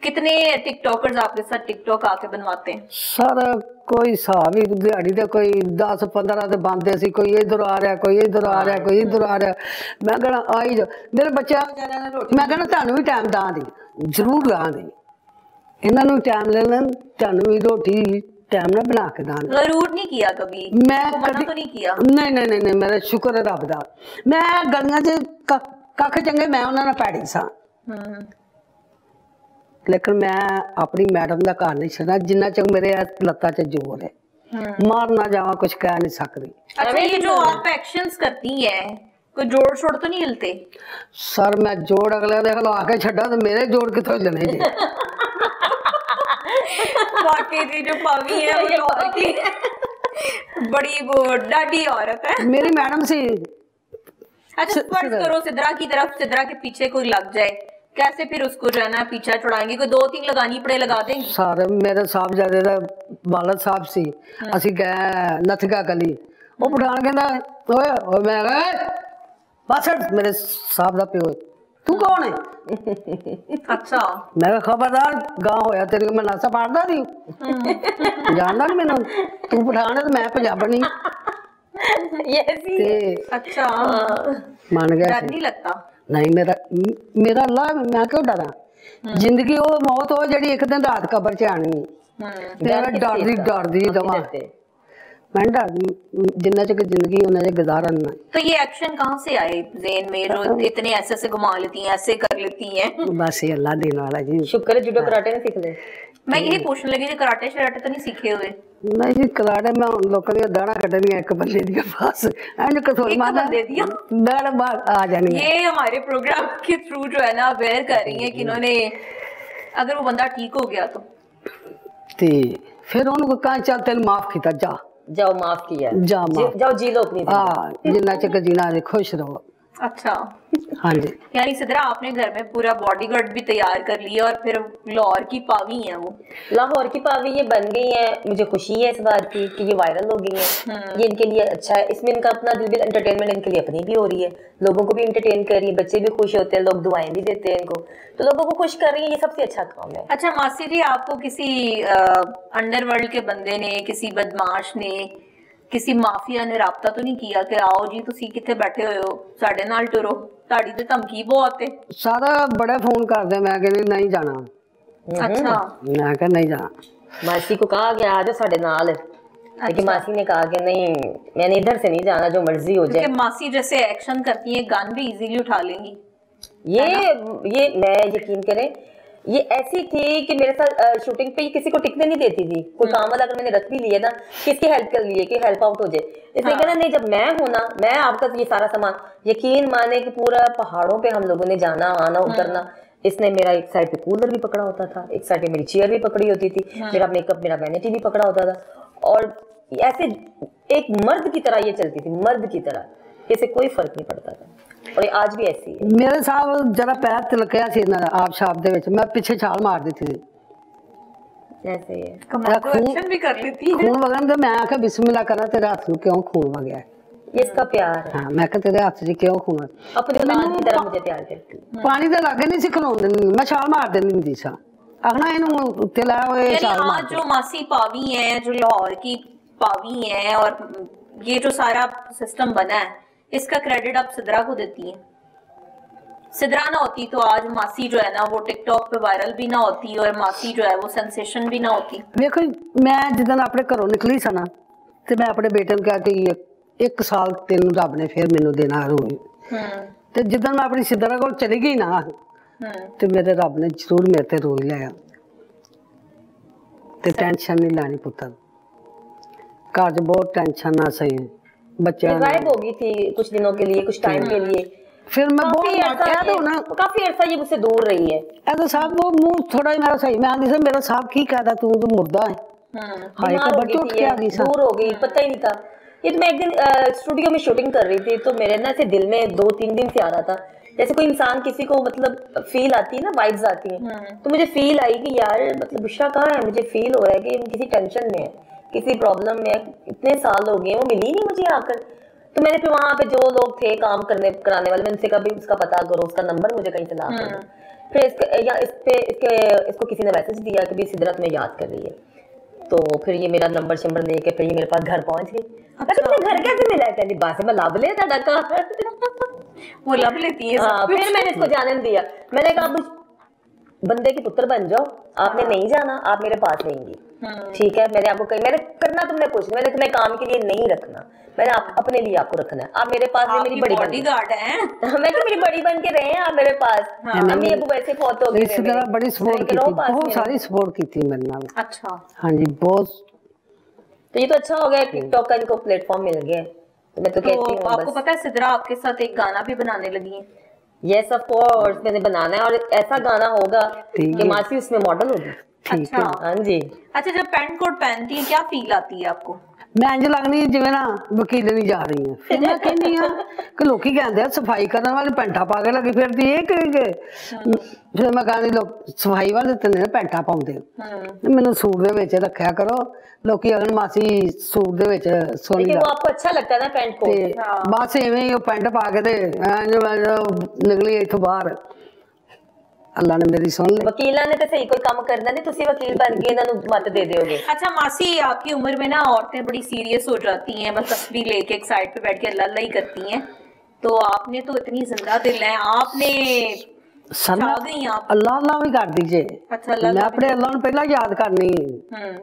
कितने टिकटॉकर्स आपके साथ टिकटॉक आके बनवाते हैं? सर कोई हिसाब ही दिहाड़ी ते कोई 10-15 ते बनते सी, कोई इधर आ रहा, कोई इधर आ रहा, कोई इधर आ रहा। मैं कहना आई जा मेरे बच्चा, मैं कहना तुहानू भी टाइम दां दी, जरूर दां दी, इन्हां नू टाइम ले लेन, तुहानू भी रोटी टाइम ना बना के दां। जरूर नहीं किया कभी? मैं मना तो नहीं किया? नहीं नहीं नहीं नहीं, मेरा शुक्र है रब दा। मैं गलियां च कख चंगे मैं उन्हां नाल पैड़ी सां, लेकिन मैं अपनी मैडम का घर नहीं छड़ा जिन्ना चक मेरे लत्ता च जोर है, मार ना जावा कुछ कह नहीं सकती। अच्छा, ये जो आप एक्शंस करती हैं, कोई जोड़ शोड़ तो नहीं हिलते? सर मैं जोड़ अगले ने हिला के छड़ा तो मेरे जोड़ कितों हिलने जी। वाकई जी जो पावी है वो औरत ही बड़ी वो डाडी औरत है। मेरी मैडम सी। अच्छा फर्ज करो सिद्रा की तरफ, सिद्रा के पीछे कोई लग जाए, कैसे फिर उसको जो है ना पीछा छुड़ाएंगे? कोई 2-3 लगानी पड़े लगा देंगे? सारे मेरे साहबजादे दा वालद साहब सी, असी गए नथगा गली, वो पठान कहंदा ओए ओए, मैं कहा बस मेरे साहब दा प्यो, तू कौन है? अच्छा मैं कहा खबरदार गांव होया तेरे मैं नासा पाड़दा दी जानदा नहीं मैनू, तू पठान है तो मैं पंजाबनी। ते अच्छा मान गया डर नहीं लगता? नहीं मेरा मेरा अल्लाह, मैं क्यों डरा? जिंदगी वो मौत हो जड़ी एक दिन रात कब्र च आनी, तेरा डरदी दवा मैं डर जिन्ना चक जिंदगी उन्ना चक गुजारा ना। तो ये एक्शन कहाँ से आए ज़हन में, जो इतने ऐसे घुमा लेती हैं, ऐसे कर लेती हैं? बस ये अल्लाह देने वाला जी। शुक्र है जूडो कराटे ने सीख ले। मैं यही पूछने लगी, कराटे शराटे तो नहीं सीखे हुए? नहीं जी, कराटे में लोगों दी दाड़ा कटनियां एक बंदे दी बस एंड कसोई मारना दे दिया दाड़ बाहर आ जानी है। ये हमारे प्रोग्राम के थ्रू जो है ना अवेयर कर रही है कि इन्होंने, अगर वो बंदा ठीक हो गया तो फिर उनको कहा चल तेल माफ किया, जा जाओ माफ किया, जा माफ जाओ जी लो अपनी जिन्ना चक जीना दे खुश रहो। अच्छा हाँ जी, यानी सिद्रा आपने घर में पूरा बॉडीगार्ड भी तैयार कर लिया और फिर लाहौर की पावी है, वो लाहौर की पावी ये बन गई है। मुझे खुशी है इस बात की कि ये वायरल हो गई है, ये इनके लिए अच्छा है। इसमें इनका अपना दिल भी एंटरटेनमेंट इनके लिए अपनी भी हो रही है, लोगों को भी एंटरटेन कर रही है, बच्चे भी खुश होते हैं, लोग दुआएं भी देते हैं इनको, तो लोगों को खुश कर रही है, ये सबसे अच्छा काम है। अच्छा मासी जी, आपको किसी अंडरवर्ल्ड के बंदे ने, किसी बदमाश ने, किसी माफिया ने राब्ता तो नहीं किया कि आओ जी तुसी किथे बैठे हुए हो साडे नाल टुरो, ताड़ी ते धमकी बहुत है? सारा बड़े फोन कर दे, मैं कहनी नहीं जाना। अच्छा मैं कहा नहीं जाना। मासी को कहा गया आ जाओ साडे नाल, लेकिन मासी ने कहा कि नहीं मैंने इधर से नहीं जाना, जो मर्जी हो जाए। मासी जैसे एक्शन करती है, गन भी इजीली उठा लेंगी। ये मैं यकीन करें ये ऐसी थी कि मेरे साथ शूटिंग पे किसी को टिकने नहीं देती थी। कोई काम वाला अगर मैंने रख भी लिया ना, किसकी हेल्प कर लिए कि हेल्प आउट हो जाए, इसलिए कहना नहीं जब मैं हूं ना, मैं आपका ये सारा सामान, यकीन माने कि पूरा पहाड़ों पे हम लोगों ने जाना आना उतरना। इसने मेरा एक साइड पे कूलर भी पकड़ा होता था, एक साइड पे मेरी चेयर भी पकड़ी होती थी, मेरा मेकअप मेरा वैनिटी भी पकड़ा होता था, और ऐसे एक मर्द की तरह ये चलती थी, मर्द की तरह, इससे कोई फर्क नहीं पड़ता था, और ये आज भी ऐसी है। मेरे साहब जरा पैर तिलकिया सी ना आप शाप दे विच, मैं पीछे छाल मार दी थी, ऐसे ही है। एक्शन भी कर लेती है। खून वगन तो मैं आके बिस्मिल्लाह करा, तेरे हाथ में क्यों खून वगया? ये इसका प्यार है। हाँ, मैं कहा तेरे हाथ से क्यों खून? अपनी औलाद की तरह मुझे प्यार करती है। पानी दे लागे नहीं सी खलोंदे, मैं छाल मार देनी थी सा, अगना इनु उत्ते ला ओए छाल मार। जो मासी पावी है, जो लाहौर की पावी है, और ये जो सारा सिस्टम बना है, इसका क्रेडिट आप सिद्रा को देती हैं? सिद्रा ना होती तो आज मासी जो है ना वो टिकटॉक पे वायरल भी ना होती और मासी जो है वो सेंसेशन भी ना होती। देखो मैं जिदन अपने घरों निकली सा ना ते मैं अपने बेटे ਨੂੰ कहा कि 1 साल तेन रब ने फिर मैनू देना रोज। ते जिदन मैं अपनी सिद्रा कोल चली गई ना ते मेरे रब ने जरूर मेरे ते रोज लिया ते टेंशन नहीं लानी पुत्र। घर च बहुत टेंशन ना सही बच्चे गायब हो गई थी कुछ दिनों के लिए, कुछ टाइम के लिए। फिर मैं बहुत काफी अर्सा ये मुझसे दूर रही है। ऐसा साहब वो मुंह थोड़ा ही मेरा सही मैं आंधी से मेरा साहब की कहता तू तो मुर्दा है। हाय का बच्चा उठ के आ गई दूर हो गई, पता ही नहीं था। ये तो मैं एक दिन स्टूडियो में शूटिंग कर रही थी तो मेरे ना ऐसे दिल में 2-3 दिन से आ रहा था जैसे कोई इंसान किसी को मतलब फील आती है ना, वाइब्स आती हैं। तो मुझे फील आई कि यार मतलब बुशरा कहाँ है, मुझे फील हो रहा है कि किसी टेंशन में है, किसी प्रॉब्लम में है, इतने साल हो गए वो मिली नहीं मुझे आकर। तो मैंने फिर वहां पे जो लोग थे काम कराने वाले, मैंने उनसे कभी उसका पता करो, उसका नंबर मुझे कहीं से ला करो। फिर इसको किसी ने मैसेज दिया कि भी सिद्रा तुम्हें याद कर रही है। तो फिर ये मेरा नंबर शंबर लेके फिर ये मेरे पास घर पहुंच गई। अच्छा तुम्हें घर कैसे मिला? कहती बात मैं लब ले था वो लब लेती है। फिर मैंने इसको जाने दिया। मैंने कहा बंदे की पुत्र बन जाओ, आपने नहीं जाना, आप मेरे पास रहेंगी, ठीक है। मैंने आपको कही मैंने करना तुमने कुछ नहीं, मैंने तुम्हें काम के लिए नहीं रखना, मैंने अपने लिए आपको रखना है। आप मेरे पास मेरी बड़ी बॉडीगार्ड हैं। मैं तो मेरी बड़ी बन के रहे हैं आप मेरे पास। अम्मी अबू वैसे बहुत हो गए, इस तरह बड़ी सपोर्ट की थी, बहुत सारी सपोर्ट की थी मेरे नाल। अच्छा हाँ जी बहुत। तो ये तो अच्छा हो गया टिकटॉक का इनको प्लेटफॉर्म मिल गया। तो मैं तो कहती हूँ आपको पता है सिद्रा आपके साथ एक गाना भी बनाने लगी है। यस ऑफ कोर्स मैंने बनाना है और ऐसा गाना होगा कि मासी उसमें मॉडल होगी। अच्छा हाँ जी। अच्छा जब पैंट कोट पहनती है क्या फील आती है आपको? मैं इंज लगनी जिवें ना वकील नहीं जा रही है। फिर मैं कहनी हाँ कि लोग कहते सफाई करने वाली पैंटा पा के लगी फिरती है फिर मैं कहनी लोग सफाई वाले तो नहीं पैंटा पाउंदे, मैनू सूट दे विच रखया करो। लोकी अगन मासी सूट दे विच सोहनी लेकिन वो आपको अच्छा लगता है ना पैंट कोट? बस इवें ही पैंट पा के ते निकली इथों बाहर। अल्लाह ने मेरी सुन ली। वकीला ने तो सही कोई काम करना नहीं, तुसी वकील बन के इन्हां नूं मत दे दोगे। अच्छा मासी आपकी उम्र में ना औरतें बड़ी सीरियस हो जाती हैं, बस तस्वीर लेके एक साइड पे बैठ के अल्लाह अल्लाह ही करती हैं। तो आपने तो इतनी जिंदा दिल है, आपने अल्लाह अल्लाह भी कर दीजिए। अच्छा मैं अपने अल्लाह नूं पहला याद करनी,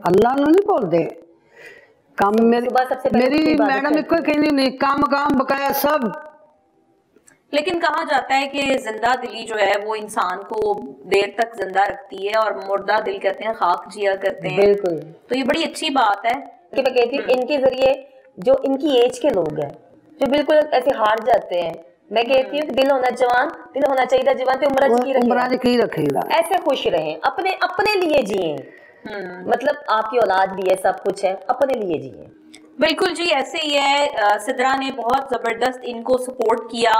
अल्लाह नूं नहीं भूलदे। काम मेरी मैडम इको कहनी नहीं काम काम बकाया सब। लेकिन कहा जाता है कि जिंदा दिली जो है वो इंसान को देर तक जिंदा रखती है और मुर्दा दिल कहते हैं खाक जिया करते हैं। बिल्कुल। तो ये बड़ी अच्छी बात है कि मैं कहती हूँ इनके जरिए जो इनकी एज के लोग हैं जो बिल्कुल ऐसे हार जाते हैं, मैं कहती हूँ दिल होना जवान, दिल होना चाहिए जवान पे उम्र की रखेगा, ऐसे खुश रहें, अपने लिए जिए। मतलब आपकी औलाद भी है, सब कुछ है, अपने लिए जिए। बिल्कुल जी ऐसे ही है। सिद्रा ने बहुत जबरदस्त इनको सपोर्ट किया,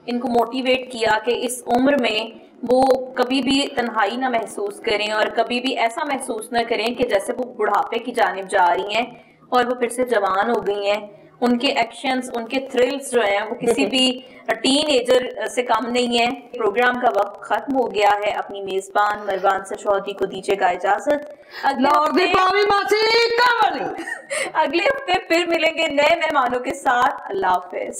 इनको मोटिवेट किया कि इस उम्र में वो कभी भी तन्हाई ना महसूस करें और कभी भी ऐसा महसूस ना करें कि जैसे वो बुढ़ापे की जानिब जा रही हैं और वो फिर से जवान हो गई हैं। उनके एक्शंस, उनके थ्रिल्स जो हैं वो किसी भी टीनएजर से कम नहीं है। प्रोग्राम का वक्त खत्म हो गया है। अपनी मेजबान मरवान सर चौधरी को दीजिएगा इजाजत। अगले हफ्ते फिर मिलेंगे नए मेहमानों के साथ। अल्लाह हाफिज।